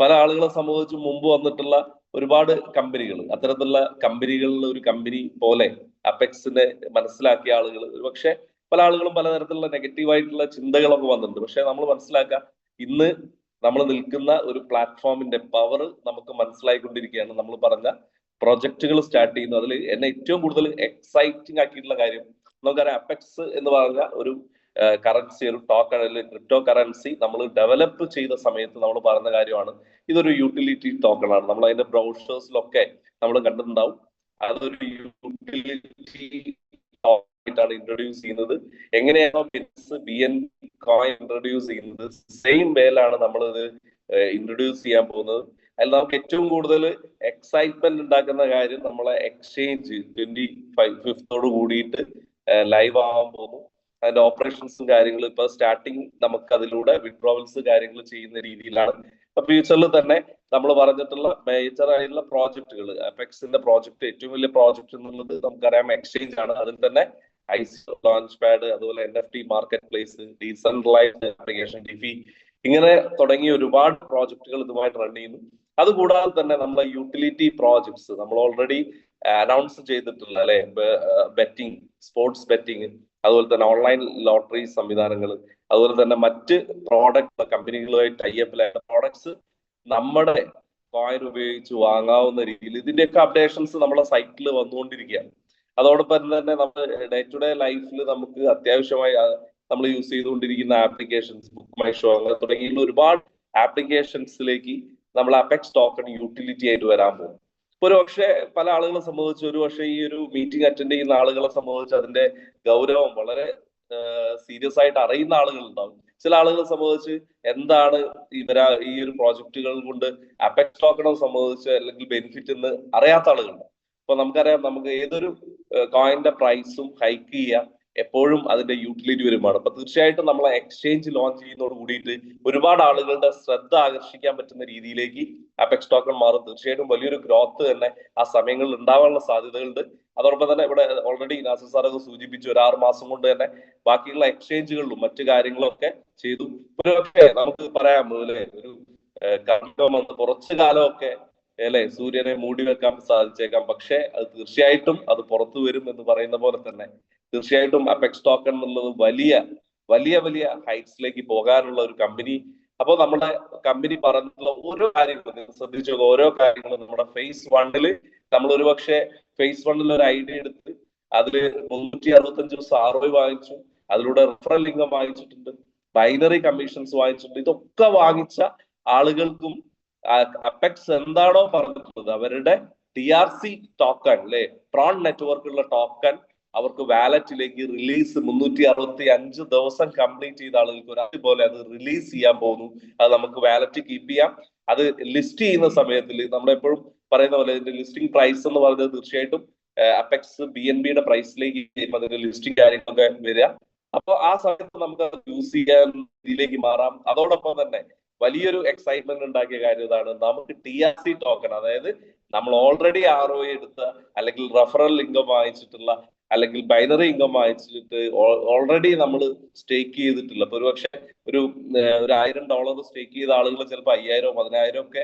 പല ആളുകളെ സംബന്ധിച്ച് മുമ്പ് വന്നിട്ടുള്ള ഒരുപാട് കമ്പനികൾ, അത്തരത്തിലുള്ള കമ്പനികളിൽ ഒരു കമ്പനി പോലെ അപ്പെക്സിനെ മനസ്സിലാക്കിയ ആളുകൾ, ഒരുപക്ഷെ പല ആളുകളും പലതരത്തിലുള്ള നെഗറ്റീവായിട്ടുള്ള ചിന്തകളൊക്കെ വന്നിട്ടുണ്ട്. പക്ഷെ നമ്മൾ മനസ്സിലാക്കുക, ഇന്ന് നമ്മൾ നിൽക്കുന്ന ഒരു പ്ലാറ്റ്ഫോമിന്റെ പവർ നമുക്ക് മനസ്സിലായിക്കൊണ്ടിരിക്കുകയാണ്. നമ്മൾ പറഞ്ഞ പ്രൊജക്റ്റുകൾ സ്റ്റാർട്ട് ചെയ്യുന്നു. അതിൽ എന്നെ ഏറ്റവും കൂടുതൽ എക്സൈറ്റിംഗ് ആക്കിയിട്ടുള്ള കാര്യം, നമുക്കറിയാം അപ്പെക്സ് എന്ന് പറഞ്ഞ ഒരു കറൻസി, ഒരു ടോക്കൺ അല്ലെങ്കിൽ ക്രിപ്റ്റോ കറൻസി നമ്മൾ ഡെവലപ്പ് ചെയ്ത സമയത്ത് നമ്മൾ പറഞ്ഞ കാര്യമാണ്, ഇതൊരു യൂട്ടിലിറ്റി ടോക്കൺ ആണ്. നമ്മൾ അതിന്റെ ബ്രൗഷേഴ്സിലൊക്കെ നമ്മൾ കണ്ടിട്ടുണ്ടാവും. അതൊരു യൂട്ടിലിറ്റി ആയിട്ടാണ് ഇൻട്രൊഡ്യൂസ് ചെയ്യുന്നത്. എങ്ങനെയാണോ BNB കോയിൻ ഇൻട്രൊഡ്യൂസ് ചെയ്യുന്നത്, സെയിം വേലാണ് നമ്മൾ ഇത് ഇൻട്രൊഡ്യൂസ് ചെയ്യാൻ പോകുന്നത്. അതിൽ നമുക്ക് ഏറ്റവും കൂടുതൽ എക്സൈറ്റ്മെന്റ് ഉണ്ടാക്കുന്ന കാര്യം, നമ്മളെ എക്സ്ചേഞ്ച് 25th കൂടിയിട്ട് ലൈവ് ആവാൻ പോകുന്നു. അതിന്റെ ഓപ്പറേഷൻസും കാര്യങ്ങളും ഇപ്പൊ സ്റ്റാർട്ടിങ് നമുക്ക് അതിലൂടെ വിഡ്രോവൽസ് കാര്യങ്ങൾ ചെയ്യുന്ന രീതിയിലാണ്. അപ്പൊ ഫ്യൂച്ചറിൽ തന്നെ നമ്മൾ പറഞ്ഞിട്ടുള്ള മേജർ ആയിട്ടുള്ള പ്രോജക്റ്റുകൾ, അപ്പെക്സിന്റെ പ്രോജക്റ്റ് ഏറ്റവും വലിയ പ്രോജക്റ്റ് എന്നുള്ളത് നമുക്കറിയാം എക്സ്ചേഞ്ച് ആണ്. അതിൽ തന്നെ ICO ലോഞ്ച് പാഡ്, അതുപോലെ NFT market place, decentralised application DeFi, ഇങ്ങനെ തുടങ്ങിയ ഒരുപാട് പ്രോജക്റ്റുകൾ ഇതുമായിട്ട് റൺ ചെയ്യുന്നു. അതുകൂടാതെ തന്നെ നമ്മളെ യൂട്ടിലിറ്റി പ്രോജക്ട്സ് നമ്മൾ ഓൾറെഡി അനൗൺസ് ചെയ്തിട്ടുള്ള അല്ലെ, ബെറ്റിംഗ്, സ്പോർട്സ് ബെറ്റിംഗ്, അതുപോലെ തന്നെ ഓൺലൈൻ ലോട്ടറി സംവിധാനങ്ങൾ, അതുപോലെ തന്നെ മറ്റ് പ്രോഡക്റ്റ് കമ്പനികളുമായി ടൈഅപ്പിലായ പ്രോഡക്ട്സ് നമ്മുടെ കോയിൻ ഉപയോഗിച്ച് വാങ്ങാവുന്ന രീതിയിൽ ഇതിന്റെയൊക്കെ അപ്ഡേഷൻസ് നമ്മുടെ സൈറ്റിൽ വന്നുകൊണ്ടിരിക്കുകയാണ്. അതോടൊപ്പം തന്നെ നമ്മൾ ഡേ ടു ഡേ ലൈഫിൽ നമുക്ക് അത്യാവശ്യമായി നമ്മൾ യൂസ് ചെയ്തുകൊണ്ടിരിക്കുന്ന ആപ്ലിക്കേഷൻസ്, ബുക്ക് മൈ ഷോ, അങ്ങനെ തുടങ്ങിയുള്ള ഒരുപാട് ആപ്ലിക്കേഷൻസിലേക്ക് നമ്മൾ അപ്പെക്സ് ടോക്കൺ യൂട്ടിലിറ്റി ആയിട്ട് വരാൻ പോകും. ഒരു പക്ഷേ പല ആളുകളെ സംബന്ധിച്ച്, ഒരു പക്ഷേ ഈ ഒരു മീറ്റിംഗ് അറ്റൻഡ് ചെയ്യുന്ന ആളുകളെ സംബന്ധിച്ച് അതിന്റെ ഗൗരവം വളരെ സീരിയസ് ആയിട്ട് അറിയുന്ന ആളുകൾ ഉണ്ടാവും. ചില ആളുകളെ സംബന്ധിച്ച് എന്താണ് ഈ ഒരു പ്രോജക്റ്റുകൾ കൊണ്ട് അപെക്സ് ടോക്കണെ സംബന്ധിച്ച് അല്ലെങ്കിൽ ബെനിഫിറ്റ് എന്ന് അറിയാത്ത ആളുകളുണ്ട്. അപ്പൊ നമുക്കറിയാം, നമുക്ക് ഏതൊരു കോയിന്റെ പ്രൈസും ഹൈക്ക് ചെയ്യാം, എപ്പോഴും അതിന്റെ യൂട്ടിലിറ്റി വരുമാണ്. അപ്പൊ തീർച്ചയായിട്ടും നമ്മളെ എക്സ്ചേഞ്ച് ലോഞ്ച് ചെയ്യുന്നതോട് കൂടിയിട്ട് ഒരുപാട് ആളുകളുടെ ശ്രദ്ധ ആകർഷിക്കാൻ പറ്റുന്ന രീതിയിലേക്ക് അപെക്സ് ടോക്കൺ മാറും. തീർച്ചയായിട്ടും വലിയൊരു ഗ്രോത്ത് തന്നെ ആ സമയങ്ങളിൽ ഉണ്ടാവാനുള്ള സാധ്യതകളുണ്ട്. അതോടൊപ്പം തന്നെ ഇവിടെ ഓൾറെഡി നാസർ സാറൊക്കെ സൂചിപ്പിച്ചു, ഒരു 6 മാസം കൊണ്ട് തന്നെ ബാക്കിയുള്ള എക്സ്ചേഞ്ചുകളിലും മറ്റു കാര്യങ്ങളൊക്കെ ചെയ്തു. ഒരുപക്ഷെ നമുക്ക് പറയാം അല്ലെ, ഒരു വന്ന് കുറച്ചു കാലമൊക്കെ അല്ലെ സൂര്യനെ മൂടി വെക്കാൻ സാധിച്ചേക്കാം, പക്ഷെ അത് തീർച്ചയായിട്ടും അത് പുറത്തു വരും എന്ന് പറയുന്ന പോലെ തന്നെ തീർച്ചയായിട്ടും അപെക്സ് ടോക്കൺ എന്നുള്ളത് വലിയ വലിയ വലിയ ഹൈറ്റ്സിലേക്ക് പോകാനുള്ള ഒരു കമ്പനി. അപ്പോൾ നമ്മുടെ കമ്പനി പറഞ്ഞിട്ടുള്ള ഓരോ കാര്യങ്ങളും ശ്രദ്ധിച്ചു, ഓരോ കാര്യങ്ങളും നമ്മുടെ ഫേസ് 1 നമ്മൾ ഒരുപക്ഷെ ഫേസ് 1 ഒരു ഐഡിയ എടുത്ത് അതില് 365 ദിവസം ROI വാങ്ങിച്ചു, അതിലൂടെ റെഫറൽ ഇൻകം വാങ്ങിച്ചിട്ടുണ്ട്, ബൈനറി കമ്മീഷൻസ് വാങ്ങിച്ചിട്ടുണ്ട്. ഇതൊക്കെ വാങ്ങിച്ച ആളുകൾക്കും അപെക്സ് എന്താണോ പറഞ്ഞിട്ടുള്ളത് അവരുടെ TRC ടോക്കൺ അല്ലെ, ട്രോൺ നെറ്റ്വർക്കുള്ള ടോക്കൺ അവർക്ക് വാലറ്റിലേക്ക് റിലീസ് 365 ദിവസം കംപ്ലീറ്റ് ചെയ്ത ആളുകൾക്ക് ഒരു അതുപോലെ അത് റിലീസ് ചെയ്യാൻ പോകുന്നു. അത് നമുക്ക് വാലറ്റ് കീപ്പ് ചെയ്യാം. അത് ലിസ്റ്റ് ചെയ്യുന്ന സമയത്തിൽ നമ്മളെപ്പോഴും പറയുന്ന പോലെ ഇതിന്റെ ലിസ്റ്റിംഗ് പ്രൈസ് എന്ന് പറയുന്നത് തീർച്ചയായിട്ടും അപെക്സ് BNBയുടെ പ്രൈസിലേക്ക് അതിന്റെ ലിസ്റ്റിംഗ് കാര്യങ്ങളൊക്കെ വരിക. അപ്പൊ ആ സമയത്ത് നമുക്ക് അത് യൂസ് ചെയ്യാൻ ഇതിലേക്ക് മാറാം. അതോടൊപ്പം തന്നെ വലിയൊരു എക്സൈറ്റ്മെന്റ് ഉണ്ടാക്കിയ കാര്യം ഇതാണ്, നമുക്ക് TRC ടോക്കൺ, അതായത് നമ്മൾ ഓൾറെഡി ROI എടുത്ത അല്ലെങ്കിൽ റെഫറൽ ഇൻകം വാങ്ങിച്ചിട്ടുള്ള അല്ലെങ്കിൽ ബൈനറി ഇൻകം വാങ്ങിച്ചിട്ട് ഓൾറെഡി നമ്മൾ സ്റ്റേക്ക് ചെയ്തിട്ടില്ല. അപ്പൊ ഒരുപക്ഷെ ഒരു $1000 സ്റ്റേക്ക് ചെയ്ത ആളുകൾ ചിലപ്പോൾ 5000 10,000 ഒക്കെ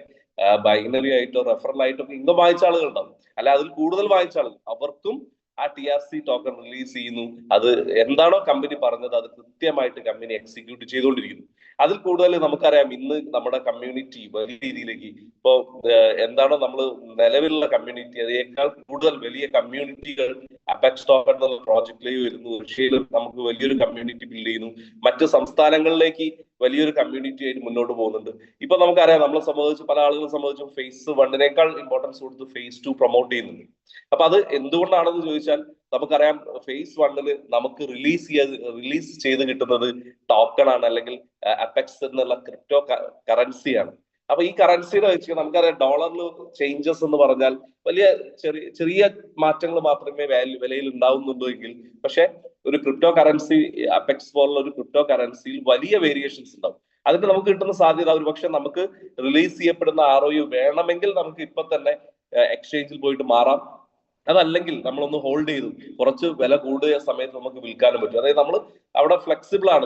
ബൈനറി ആയിട്ടോ റെഫറൽ ആയിട്ടോ ഇൻകം വാങ്ങിച്ച ആളുകൾ ഉണ്ടാവും. അല്ല അതിൽ കൂടുതൽ വാങ്ങിച്ച ആളുകൾ, അവർക്കും ആ TRC ടോക്കൺ റിലീസ് ചെയ്യുന്നു. അത് എന്താണോ കമ്പനി പറഞ്ഞത് അത് കൃത്യമായിട്ട് കമ്പനി എക്സിക്യൂട്ട് ചെയ്തുകൊണ്ടിരിക്കുന്നു. അതിൽ കൂടുതൽ നമുക്കറിയാം, ഇന്ന് നമ്മുടെ കമ്മ്യൂണിറ്റി വലിയ രീതിയിലേക്ക് ഇപ്പോ എന്താണോ നമ്മൾ നിലവിലുള്ള കമ്മ്യൂണിറ്റി അതിനേക്കാൾ കൂടുതൽ വലിയ കമ്മ്യൂണിറ്റികൾ അപെക്സ് ടോക്കൺ എന്നുള്ള പ്രോജക്റ്റിലേക്ക് വരുന്നു. ഏഷ്യയിലും നമുക്ക് വലിയൊരു കമ്മ്യൂണിറ്റി ബിൽഡ് ചെയ്യുന്നു. മറ്റ് സംസ്ഥാനങ്ങളിലേക്ക് വലിയൊരു കമ്മ്യൂണിറ്റി ആയിട്ട് മുന്നോട്ട് പോകുന്നുണ്ട്. ഇപ്പൊ നമുക്കറിയാം, നമ്മളെ സംബന്ധിച്ച് പല ആളുകളെ സംബന്ധിച്ചും ഫേസ് 1 ഇമ്പോർട്ടൻസ് കൊടുത്ത് ഫേസ് 2 പ്രൊമോട്ട് ചെയ്യുന്നുണ്ട്. അപ്പൊ അത് എന്തുകൊണ്ടാണെന്ന് ചോദിച്ചാൽ നമുക്കറിയാം, ഫേസ് 1 നമുക്ക് റിലീസ് ചെയ്ത് കിട്ടുന്നത് ടോക്കൺ ആണ്, അല്ലെങ്കിൽ അപെക്സ് എന്നുള്ള ക്രിപ്റ്റോ കറൻസിയാണ്. അപ്പൊ ഈ കറൻസിയുടെ വെച്ച് നമുക്കറിയാം ഡോളറിൽ ചേഞ്ചസ് എന്ന് പറഞ്ഞാൽ വലിയ ചെറിയ മാറ്റങ്ങൾ മാത്രമേ വിലയിൽ ഉണ്ടാവുന്നുള്ളൂ എങ്കിൽ, പക്ഷെ ഒരു ക്രിപ്റ്റോ കറൻസി അപെക്സ് പോലുള്ള ഒരു ക്രിപ്റ്റോ കറൻസിയിൽ വലിയ വേരിയേഷൻസ് ഉണ്ടാവും. അതിന് നമുക്ക് കിട്ടുന്ന സാധ്യത ഒരുപക്ഷെ നമുക്ക് റിലീസ് ചെയ്യപ്പെടുന്ന ROI വേണമെങ്കിൽ നമുക്ക് ഇപ്പൊ തന്നെ എക്സ്ചേഞ്ചിൽ പോയിട്ട് മാറാം. അതല്ലെങ്കിൽ നമ്മളൊന്ന് ഹോൾഡ് ചെയ്തു കുറച്ച് വില കൂടിയ സമയത്ത് നമുക്ക് വിൽക്കാനും പറ്റും. അതായത് നമ്മൾ അവിടെ ഫ്ലെക്സിബിൾ ആണ്,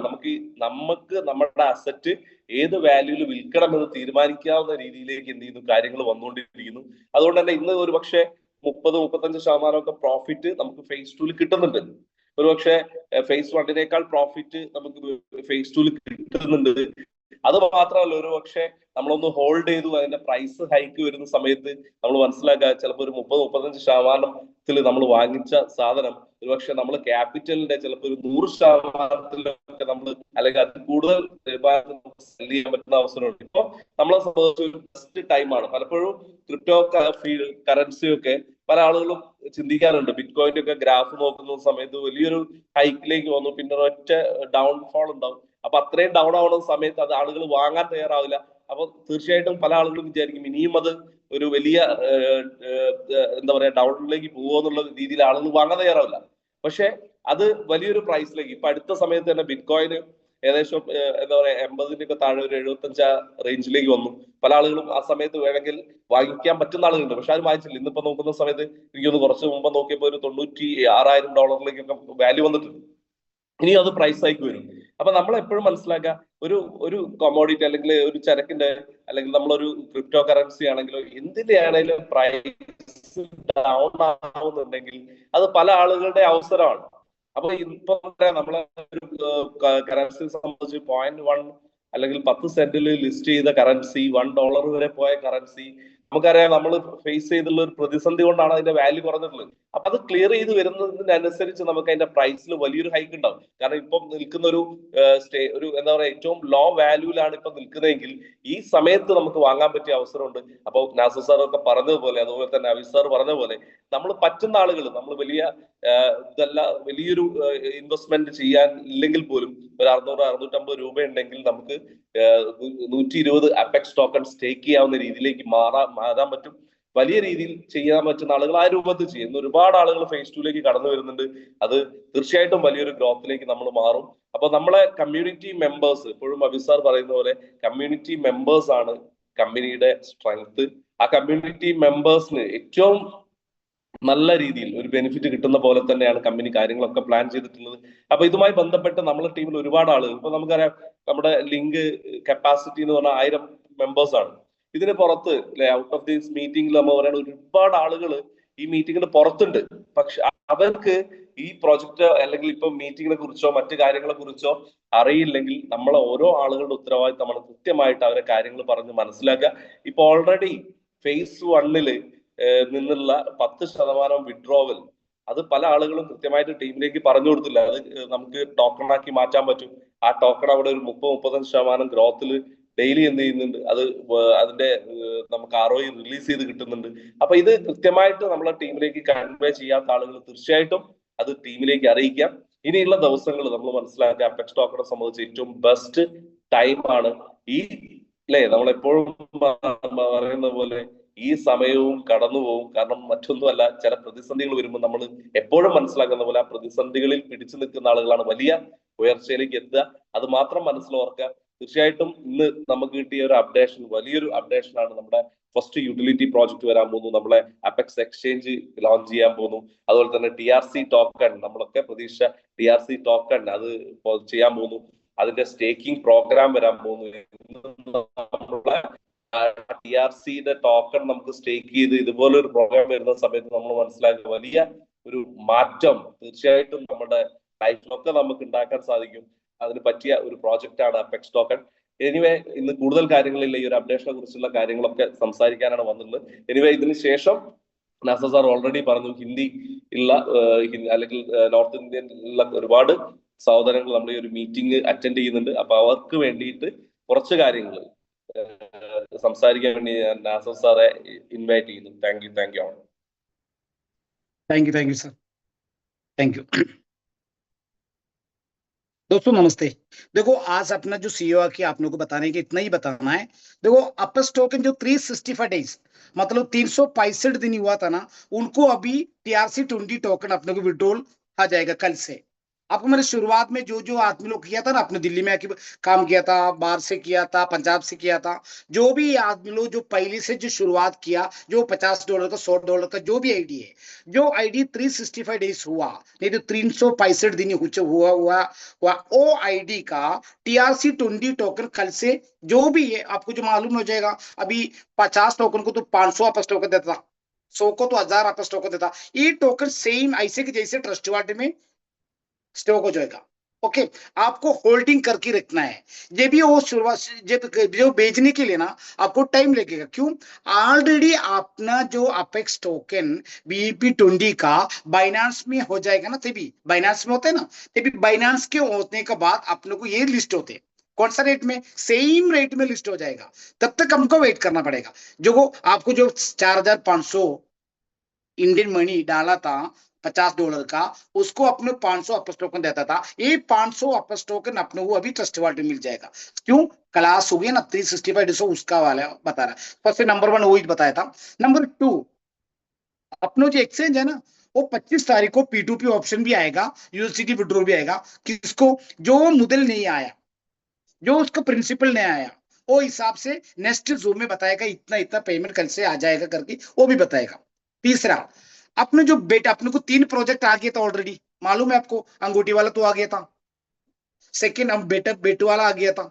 നമുക്ക് നമ്മുടെ അസറ്റ് ഏത് വാല്യൂല് വിൽക്കണമെന്ന് തീരുമാനിക്കാവുന്ന രീതിയിലേക്ക് എന്ത് ചെയ്യുന്നു കാര്യങ്ങൾ വന്നുകൊണ്ടിരിക്കുന്നു. അതുകൊണ്ട് തന്നെ ഇന്ന് ഒരു പക്ഷേ 30-35% പ്രോഫിറ്റ് നമുക്ക് ഫേസ് 2 കിട്ടുന്നുണ്ട്. ഒരുപക്ഷെ ഫേസ് 1 പ്രോഫിറ്റ് നമുക്ക് ഫേസ് 2 കിട്ടുന്നുണ്ട്. അത് മാത്രമല്ല, ഒരു പക്ഷെ നമ്മളൊന്ന് ഹോൾഡ് ചെയ്തു അതിന്റെ പ്രൈസ് ഹൈക്ക് വരുന്ന സമയത്ത് നമ്മൾ മനസ്സിലാക്കുക ചിലപ്പോൾ ഒരു 30-35% നമ്മൾ വാങ്ങിച്ച സാധനം ഒരുപക്ഷെ നമ്മൾ ക്യാപിറ്റലിന്റെ ചിലപ്പോൾ ഒരു 100% നമ്മൾ അല്ലെങ്കിൽ അത് കൂടുതൽ സെല് ചെയ്യാൻ പറ്റുന്ന അവസരമുണ്ട്. ഇപ്പൊ നമ്മളെ സംബന്ധിച്ച് ഒരു ബെസ്റ്റ് ടൈമാണ്. പലപ്പോഴും ക്രിപ്റ്റോ കറൻസിയൊക്കെ പല ആളുകളും ചിന്തിക്കാറുണ്ട്. ബിറ്റ്കോയിന്റെ ഒക്കെ ഗ്രാഫ് നോക്കുന്ന സമയത്ത് വലിയൊരു ഹൈക്കിലേക്ക് വന്നു, പിന്നെ ഒറ്റ ഡൗൺഫോൾ ഉണ്ടാവും. അപ്പൊ അത്രയും ഡൗൺ ആവുന്ന സമയത്ത് അത് ആളുകൾ വാങ്ങാൻ തയ്യാറാവില്ല. അപ്പൊ തീർച്ചയായിട്ടും പല ആളുകളും വിചാരിക്കും ഇനിയും അത് ഒരു വലിയ എന്താ പറയാ ഡൗണിലേക്ക് പോകുമെന്നുള്ള രീതിയിൽ ആളുകൾ വാങ്ങാൻ തയ്യാറാവില്ല. പക്ഷെ അത് വലിയൊരു പ്രൈസിലേക്ക് ഇപ്പൊ അടുത്ത സമയത്ത് തന്നെ ബിറ്റ്കോയിന് ഏകദേശം എന്താ പറയാ 80 താഴെ ഒരു 75 റേഞ്ചിലേക്ക് വന്നു. പല ആളുകളും ആ സമയത്ത് വേണമെങ്കിൽ വാങ്ങിക്കാൻ പറ്റുന്ന ആളുകളുണ്ട്, പക്ഷെ അത് വാങ്ങിച്ചില്ല. ഇന്നിപ്പോ നോക്കുന്ന സമയത്ത് എനിക്കൊന്ന് കുറച്ച് മുമ്പ് നോക്കിയപ്പോൾ ഒരു $96,000 വാല്യൂ വന്നിട്ടുണ്ട്. ഇനി അത് പ്രൈസ് ആയിക്ക് വരും. അപ്പൊ നമ്മൾ എപ്പോഴും മനസ്സിലാക്കുക, ഒരു കൊമോഡിറ്റി അല്ലെങ്കിൽ ഒരു ചരക്കിന്റെ അല്ലെങ്കിൽ നമ്മളൊരു ക്രിപ്റ്റോ കറൻസി ആണെങ്കിലോ എന്തിന്റെ ആണെങ്കിലും പ്രൈസ് ഡൗൺ ആവുന്നുണ്ടെങ്കിൽ അത് പല ആളുകളുടെ അവസരമാണ്. അപ്പൊ ഇപ്പൊ നമ്മളെ ഒരു കറൻസി സംബന്ധിച്ച് 0.1 അല്ലെങ്കിൽ 10 സെന്റിൽ ലിസ്റ്റ് ചെയ്ത കറൻസി $1 വരെ പോയ കറൻസി നമുക്കറിയാം നമ്മൾ ഫേസ് ചെയ്തുള്ള ഒരു പ്രതിസന്ധി കൊണ്ടാണ് അതിന്റെ വാല്യൂ കുറഞ്ഞിട്ടുള്ളത്. അപ്പൊ അത് ക്ലിയർ ചെയ്ത് വരുന്നതിനനുസരിച്ച് നമുക്ക് അതിന്റെ പ്രൈസിൽ വലിയൊരു ഹൈക്ക് ഉണ്ടാവും. കാരണം ഇപ്പം നിൽക്കുന്ന ഒരു ഒരു എന്താ പറയാ ഏറ്റവും ലോ വാല്യൂലാണ് ഇപ്പൊ നിൽക്കുന്നതെങ്കിൽ ഈ സമയത്ത് നമുക്ക് വാങ്ങാൻ പറ്റിയ അവസരമുണ്ട്. അപ്പോൾ നാസർ സാർ ഒക്കെ പറഞ്ഞതുപോലെ, അതുപോലെ തന്നെ അവിസ് സാർ പറഞ്ഞ പോലെ നമ്മൾ പറ്റുന്ന ആളുകൾ, നമ്മൾ ഇതല്ല വലിയൊരു ഇൻവെസ്റ്റ്മെന്റ് ചെയ്യാൻ ഇല്ലെങ്കിൽ പോലും ഒരു 600-650 രൂപ ഉണ്ടെങ്കിൽ നമുക്ക് 120 അപെക്സ് ടോക്കൺ സ്റ്റേക്ക് ചെയ്യാവുന്ന രീതിയിലേക്ക് മാറാൻ പറ്റും. വലിയ രീതിയിൽ ചെയ്യാൻ പറ്റുന്ന ആളുകൾ ആ രൂപത്തിൽ ചെയ്യുന്നു. ഒരുപാട് ആളുകൾ ഫേസ് 2ലേക്ക് കടന്നു വരുന്നുണ്ട്. അത് തീർച്ചയായിട്ടും വലിയൊരു ഗ്രോത്തിലേക്ക് നമ്മൾ മാറും. അപ്പൊ നമ്മളെ കമ്മ്യൂണിറ്റി മെമ്പേഴ്സ്, എപ്പോഴും അവിസ് സാർ പറയുന്ന പോലെ കമ്മ്യൂണിറ്റി മെമ്പേഴ്സ് ആണ് കമ്പനിയുടെ സ്ട്രെങ്ത്. ആ കമ്മ്യൂണിറ്റി മെമ്പേഴ്സിന് ഏറ്റവും നല്ല രീതിയിൽ ഒരു ബെനിഫിറ്റ് കിട്ടുന്ന പോലെ തന്നെയാണ് കമ്പനി കാര്യങ്ങളൊക്കെ പ്ലാൻ ചെയ്തിട്ടുള്ളത്. അപ്പൊ ഇതുമായി ബന്ധപ്പെട്ട് നമ്മുടെ ടീമിൽ ഒരുപാട് ആളുകൾ, ഇപ്പൊ നമുക്കറിയാം നമ്മുടെ ലിങ്ക് കപ്പാസിറ്റി എന്ന് പറഞ്ഞാൽ 1000 മെമ്പേഴ്സ് ആണ്. ഇതിന് പുറത്ത് ഔട്ട് ഓഫ് ദിസ് മീറ്റിംഗിൽ നമ്മൾ പറയുന്ന ഒരുപാട് ആളുകൾ ഈ മീറ്റിംഗിന് പുറത്തുണ്ട്. പക്ഷെ അവർക്ക് ഈ പ്രോജക്റ്റ് അല്ലെങ്കിൽ ഇപ്പൊ മീറ്റിങ്ങിനെ കുറിച്ചോ മറ്റു കാര്യങ്ങളെ കുറിച്ചോ അറിയില്ലെങ്കിൽ നമ്മളെ ഓരോ ആളുകളുടെ ഉത്തരവാദിത്തമാണ് കൃത്യമായിട്ട് അവരെ കാര്യങ്ങൾ പറഞ്ഞ് മനസ്സിലാക്കുക. ഇപ്പൊ ഓൾറെഡി ഫേസ് 1 നിന്നുള്ള 10% വിഡ്രോവൽ അത് പല ആളുകളും കൃത്യമായിട്ട് ടീമിലേക്ക് പറഞ്ഞു കൊടുത്തില്ല. അത് നമുക്ക് ടോക്കൺ ആക്കി മാറ്റാൻ പറ്റും. ആ ടോക്കൺ അവിടെ ഒരു 30-35% ഗ്രോത്തിൽ ഡെയിലി എന്ത് ചെയ്യുന്നുണ്ട്, അത് അതിന്റെ നമുക്ക് ROI റിലീസ് ചെയ്ത് കിട്ടുന്നുണ്ട്. അപ്പൊ ഇത് കൃത്യമായിട്ട് നമ്മളെ ടീമിലേക്ക് കൺവേ ചെയ്യാത്ത ആളുകൾ തീർച്ചയായിട്ടും അത് ടീമിലേക്ക് അറിയിക്കാം. ഇനിയുള്ള ദിവസങ്ങൾ നമ്മൾ മനസ്സിലാക്കുക അപെക്സ് ടോക്കണെ സംബന്ധിച്ച് ഏറ്റവും ബെസ്റ്റ് ടൈം ആണ് ഈ നമ്മളെപ്പോഴും പറയുന്ന പോലെ ഈ സമയവും കടന്നു പോകും. കാരണം മറ്റൊന്നുമല്ല, ചില പ്രതിസന്ധികൾ വരുമ്പോൾ നമ്മൾ എപ്പോഴും മനസ്സിലാക്കുന്ന പോലെ ആ പ്രതിസന്ധികളിൽ പിടിച്ചു നിൽക്കുന്ന ആളുകളാണ് വലിയ ഉയർച്ചയിലേക്ക് എത്തുക. അത് മാത്രം മനസ്സിലോർക്കുക. തീർച്ചയായിട്ടും ഇന്ന് നമുക്ക് കിട്ടിയ ഒരു അപ്ഡേഷൻ വലിയൊരു അപ്ഡേഷൻ ആണ്. നമ്മുടെ ഫസ്റ്റ് യൂട്ടിലിറ്റി പ്രോജക്റ്റ് വരാൻ പോകുന്നു. നമ്മളെ അപെക്സ് എക്സ്ചേഞ്ച് ലോഞ്ച് ചെയ്യാൻ പോകുന്നു. അതുപോലെ തന്നെ TRC ടോക്കൺ, നമ്മളൊക്കെ പ്രതീക്ഷ TRC ടോക്കൺ അത് ചെയ്യാൻ പോകുന്നു. അതിന്റെ സ്റ്റേക്കിംഗ് പ്രോഗ്രാം വരാൻ പോകുന്നു. നമ്മളെ TRCയുടെ ടോക്കൺ നമുക്ക് സ്റ്റേക്ക് ചെയ്ത് ഇതുപോലെ ഒരു പ്രോഗ്രാം വരുന്ന സമയത്ത് നമ്മൾ മനസ്സിലാക്കുക വലിയ ഒരു മാറ്റം തീർച്ചയായിട്ടും നമ്മുടെ ലൈഫിലൊക്കെ നമുക്ക് ഉണ്ടാക്കാൻ സാധിക്കും. അതിന് പറ്റിയ ഒരു പ്രോജക്റ്റ് ആണ് അപെക്സ് ടോക്കൺ. എനിവേ ഇന്ന് കൂടുതൽ കാര്യങ്ങളില്ല, ഈ ഒരു അപ്ഡേഷനെ കുറിച്ചുള്ള കാര്യങ്ങളൊക്കെ സംസാരിക്കാനാണ് വന്നിട്ടുള്ളത്. എനിവേ ഇതിന് ശേഷം നാസർ സാർ ഓൾറെഡി പറഞ്ഞു ഹിന്ദി ഉള്ള അല്ലെങ്കിൽ നോർത്ത് ഇന്ത്യയിലുള്ള ഒരുപാട് സഹോദരങ്ങൾ നമ്മൾ ഈ ഒരു മീറ്റിംഗ് അറ്റൻഡ് ചെയ്യുന്നുണ്ട്. അപ്പൊ അവർക്ക് വേണ്ടിയിട്ട് കുറച്ച് കാര്യങ്ങൾ സംസാരിക്കാൻ വേണ്ടി ഞാൻ നാസർ സാറെ ഇൻവൈറ്റ് ചെയ്യുന്നു. Thank you. Thank you sir, thank you. दोस्तों नमस्ते। देखो आज अपना जो CEO की आप लोगों को बताने के इतना ही बताना है। देखो अपेक्स टोकन जो 365 डेज मतलब 365 दिन हुआ था ना, उनको अभी TRC20 टोकन अपने को विड्रॉल आ जाएगा कल से। आपको मैंने शुरुआत में जो जो आदमी लोग किया था ना, अपने दिल्ली में आके काम किया था, बाहर से किया था, पंजाब से किया था, जो भी आदमी लोग जो पहले से जो शुरुआत किया, जो $50 का $100 का जो भी आईडी है, जो आईडी 365 डेज हुआ नहीं तो 365 दिन हुआ वो आईडी का TRC20 टोकन कल से जो भी है आपको जो मालूम हो जाएगा। अभी 50 टोकन को तो 500 अपेक्स टोकन देता, 100 को तो 1000 अपेक्स टोकन देता। ये टोकन सेम ऐसे के जैसे ट्रस्ट वाले में स्टॉक हो जाएगा। ओके, आपको होल्डिंग करके रखना है। ये भी वो शुरुआत जो बेचने के लिए ना आपको टाइम लगेगा। क्यों? ऑलरेडी अपना जो अपेक्स टोकन BEP20 का बाइनांस में हो जाएगा ना, तभी बाइनांस में होते हैं ना, तभी बाइनांस के होने के बाद अपने को ये लिस्ट होते हैं। कौन सा रेट में? सेम रेट में लिस्ट हो जाएगा। तब तक हमको वेट करना पड़ेगा। जो आपको जो 4500 इंडियन मनी डाला था $50 का, उसको अपने 500 अपेक्स टोकन देता था। ये 500 अपेक्स टोकन अपने को अभी ट्रस्ट वालेट में मिल जाएगा। क्यों? क्लास हो गया ना 365 डेज उसका वाला बता रहा है। फर्स्ट नंबर 1 वही बताया था। नंबर 2 अपना जो एक्सचेंज है ना, वो 25 तारीख को P2P ऑप्शन भी आएगा, USDT विड्रॉल भी आएगा। किसको? जो मुद्दल नहीं आया, जो उसका प्रिंसिपल नहीं आया, वो हिसाब से नेक्स्ट जूम में बताएगा इतना इतना पेमेंट कल से आ जाएगा करके वो भी बताएगा। तीसरा अपने जो अपने को 3 प्रोजेक्ट आ गया था ऑलरेडी, मालूम है आपको। अंगूठी वाला तो आ गया था, सेकंड हम बेट वाला आ गया था,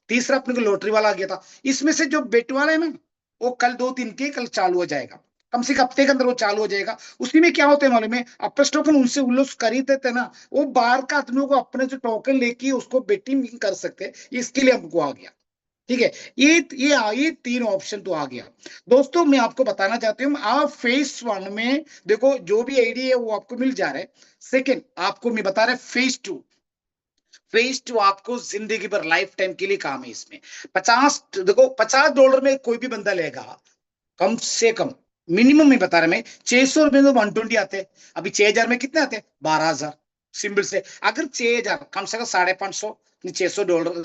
तीसरा अपने को लॉटरी वाला आ गया था। इसमें से जो बेट वाला है ना, वो कल 2-3 के कल चालू हो जाएगा, कम से कम हफ्ते के अंदर वो चालू हो जाएगा। उसी में क्या होता है मालूम है, अपेक्स टोकन उनसे उल्लोस खरीदते थे ना, वो बाहर का आदमियों को अपने जो टोकन लेके उसको बेटिंग कर सकते हैं, इसके लिए हमको आ गया। ठीक है। ये 3 ऑप्शन तो आ गया। दोस्तों मैं आपको बताना चाहती हूँ, आप फेज 1 में देखो जो भी आईडी है वो आपको मिल जा रहा है। सेकंड आपको मैं बता रहा फेज 2 आपको जिंदगी भर लाइफ टाइम के लिए काम है। इसमें 50 देखो $50 में कोई भी बंदा लेगा, कम से कम मिनिमम में बता रहा मैं, 600 रुपए में 120 आते हैं। अभी 6,000 में कितने आते हैं? 12,000। सिंपल से अगर 6,000 कम से कम $550 $600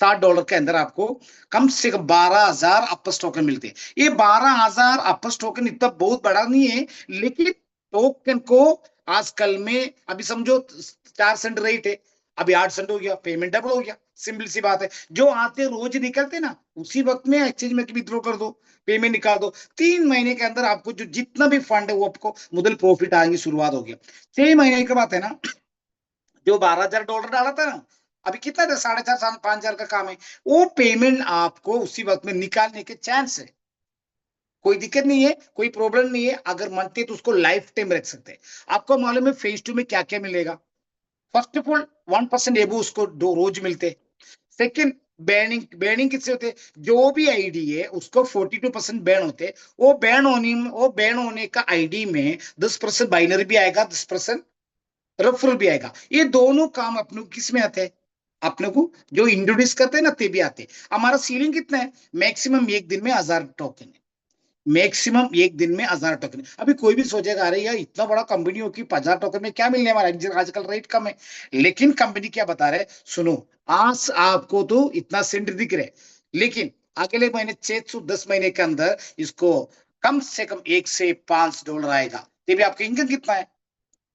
$60 के अंदर आपको कम से कम 12,000 अपर्स टोकन मिलते हैं। ये 12,000 अपर्स टोकन इतना बहुत बड़ा नहीं है, लेकिन टोकन को आजकल में अभी समझो 4 सेंट रेट है, अभी 8 सेंट हो गया, पेमेंट डबल हो गया। सिंपल सी बात है। जो आते रोज निकलते ना, उसी वक्त में एक्सचेंज में विड्रॉ कर दो, पेमेंट निकाल दो। 3 महीने के अंदर आपको जो जितना भी फंड है वो आपको मुदल प्रॉफिट आएंगे, शुरुआत हो गया। 6 महीने के बाद है ना, जो $12,000 डाला था ना, अभी कितना था? 4,500 5,000 का काम है। वो पेमेंट आपको उसी वक्त में निकालने के चांस है। कोई दिक्कत नहीं है, कोई प्रॉब्लम नहीं है। अगर मानते तो उसको लाइफ टाइम रख सकते हैं। आपको मालूम है फेज 2 में क्या क्या मिलेगा? फर्स्ट ऑफ ऑल 1% एबो उसको दो रोज मिलते। सेकंड बैनिंग किससे होते? जो भी आईडी है उसको 42% बैन होते। वो बैन होने का आईडी में 10% बाइनरी भी आएगा, 10% रेफरल भी आएगा। ये दोनों काम अपने को किस में आते हैं? अपने को जो इंट्रोड्यूस करते हैं ना ते भी आते हैं। हमारा सीलिंग कितना है? मैक्सिमम एक दिन में 1,000 टोकन है। मैक्सिमम एक दिन में 1,000 टोकन। अभी कोई भी सोचेगा अरे यार इतना बड़ा कंपनी हो कि 50 टोकन में क्या मिलने वाला है, आजकल रेट कम है। लेकिन कंपनी क्या बता रहे? सुनो, आज आपको तो इतना सेंट दिख रहे, लेकिन अगले महीने 6 10 महीने के अंदर इसको कम से कम $1 से $5 आएगा। ये भी आपका इनकम कितना है?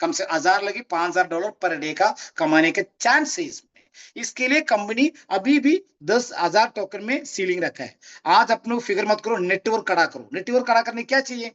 कम से 1,000 लगे, $5,000 पर डे का कमाने के चांस है इसमें। इसके लिए कंपनी अभी भी 10,000 टोकन में सीलिंग रखा है। आज अपने फिगर मत करो, नेटवर्क खड़ा करो। नेटवर्क खड़ा करने क्या चाहिए?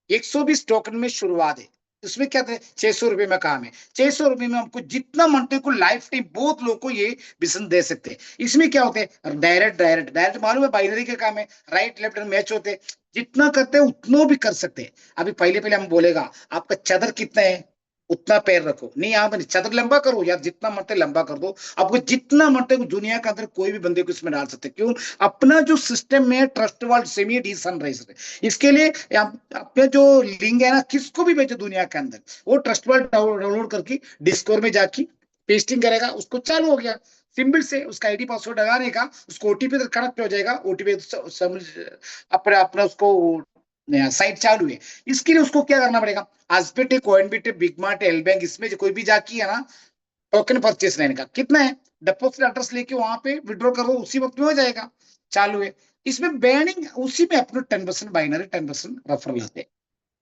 120 टोकन में शुरुआत है। उसमें क्या थे? 600 रुपए में काम है। 600 रुपए में हमको जितना मनते को लाइफ टाइम बहुत लोगों को ये बिजनेस दे सकते हैं। इसमें क्या होते हैं? डायरेक्ट मालूम है, बाइनरी का काम है, राइट लेफ्ट मैच होते हैं। जितना करते हैं उतना भी कर सकते हैं। अभी पहले पहले हम बोलेगा आपका चादर कितना है, उतना पैर रखो। नहीं, आप चादर लंबा करो यार, जितना मरते लंबा कर दो। आपको जितना मरते दुनिया के अंदर कोई भी बंदे को इसमें डाल सकते। क्यों? अपना जो सिस्टम में trust world semi D sunrise है। इसके लिए अपने जो लिंक है ना, किसको भी भेजो दुनिया के अंदर, वो ट्रस्ट वर्ल्ड डाउनलोड करके डिस्कवर में जाके पेस्टिंग करेगा, उसको चालू हो गया। सिंपल से उसका आईडी पासवर्ड लगाने का, उसको ओटीपी तक कनेक्ट हो जाएगा। ओटीपी अपना अपना उसको साइट चालू है। इसके लिए उसको क्या करना पड़ेगा? आजपेट है, कोइनबिट है, बिग मार्ट है, एल बैंक, इसमें कोई भी जाके है ना, टोकन परचेस लेने का कितना है, डिपॉजिट एड्रेस लेके वहां पे विड्रॉ करो, उसी वक्त में हो जाएगा। चालू है। इसमें बैनिंग उसी में अपने 10% बाइनरी, 10% रेफरल आते हैं।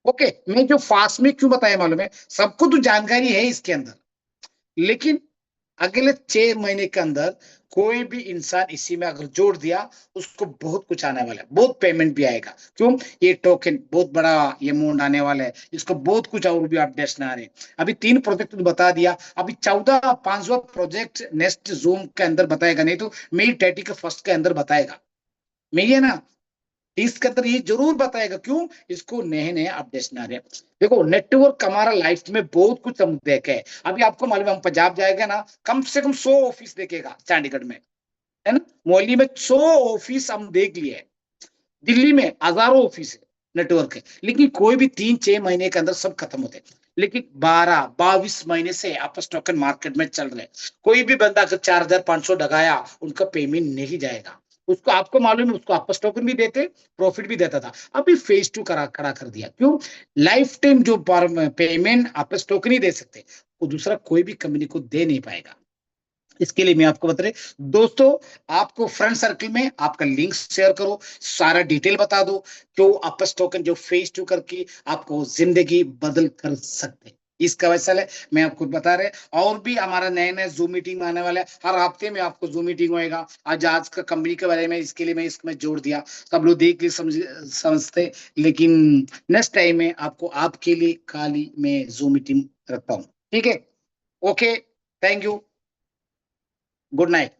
ओके, मैं जो फास्ट में क्यों बताया मालूम है? सबको तो जानकारी है इसके अंदर, लेकिन अगले 6 महीने के अंदर कोई भी इंसान इसी में अगर जोड़ दिया, उसको बहुत कुछ आने वाला है, बहुत पेमेंट भी आएगा। क्यों? ये टोकन बहुत बड़ा अमाउंट आने वाला है, इसको बहुत कुछ और भी अपडेट्स ना आ रहे। अभी 3 प्रोजेक्ट बता दिया, अभी 5वां प्रोजेक्ट नेक्स्ट जूम के अंदर बताएगा, नहीं तो मई 30 के फर्स्ट के अंदर बताएगा। मई है ना, इसके अंदर ये जरूर बताएगा। क्यों? इसको नए नए अपडेट्स ना रहे। देखो नेटवर्क हमारा लाइफ में बहुत कुछ हम देखे। अभी आपको मालूम है, हम पंजाब जाएगा ना, कम से कम 100 ऑफिस देखेगा चंडीगढ़ में, है ना। मोहाली में 100 ऑफिस हम देख लिए। दिल्ली में हजारों ऑफिस है, नेटवर्क है, लेकिन कोई भी 3 6 महीने के अंदर सब खत्म होते हैं। लेकिन 12 22 महीने से आप स्टॉक मार्केट में चल रहे। कोई भी बंदा अगर 4,500 लगाया, उनका पेमेंट नहीं जाएगा। उसको आपको मालूम है, उसको आपस टोकन भी देते, प्रॉफिट भी देता था। अभी फेज 2 खड़ा कर दिया। क्यों? लाइफ टाइम जो पेमेंट आपस टोकन ही दे सकते, वो दूसरा कोई भी कंपनी को दे नहीं पाएगा। इसके लिए मैं आपको बता रहे दोस्तों, आपको फ्रेंड सर्कल में आपका लिंक शेयर करो, सारा डिटेल बता दो, जो आपस टोकन जो फेज 2 करके आपको जिंदगी बदल कर सकते। इसका वैसा है, मैं आपको बता रहे। और भी हमारा नए नए जूम मीटिंग आने वाला है, हर हफ्ते में आपको जूम मीटिंग होएगा। आज का कंपनी के बारे में, इसके लिए मैं इसमें जोड़ दिया, सब लोग देख लिए समझते। लेकिन नेक्स्ट टाइम में आपको आपके लिए खाली मैं जूम मीटिंग रखता हूँ। ठीक है? Okay, thank you, good night.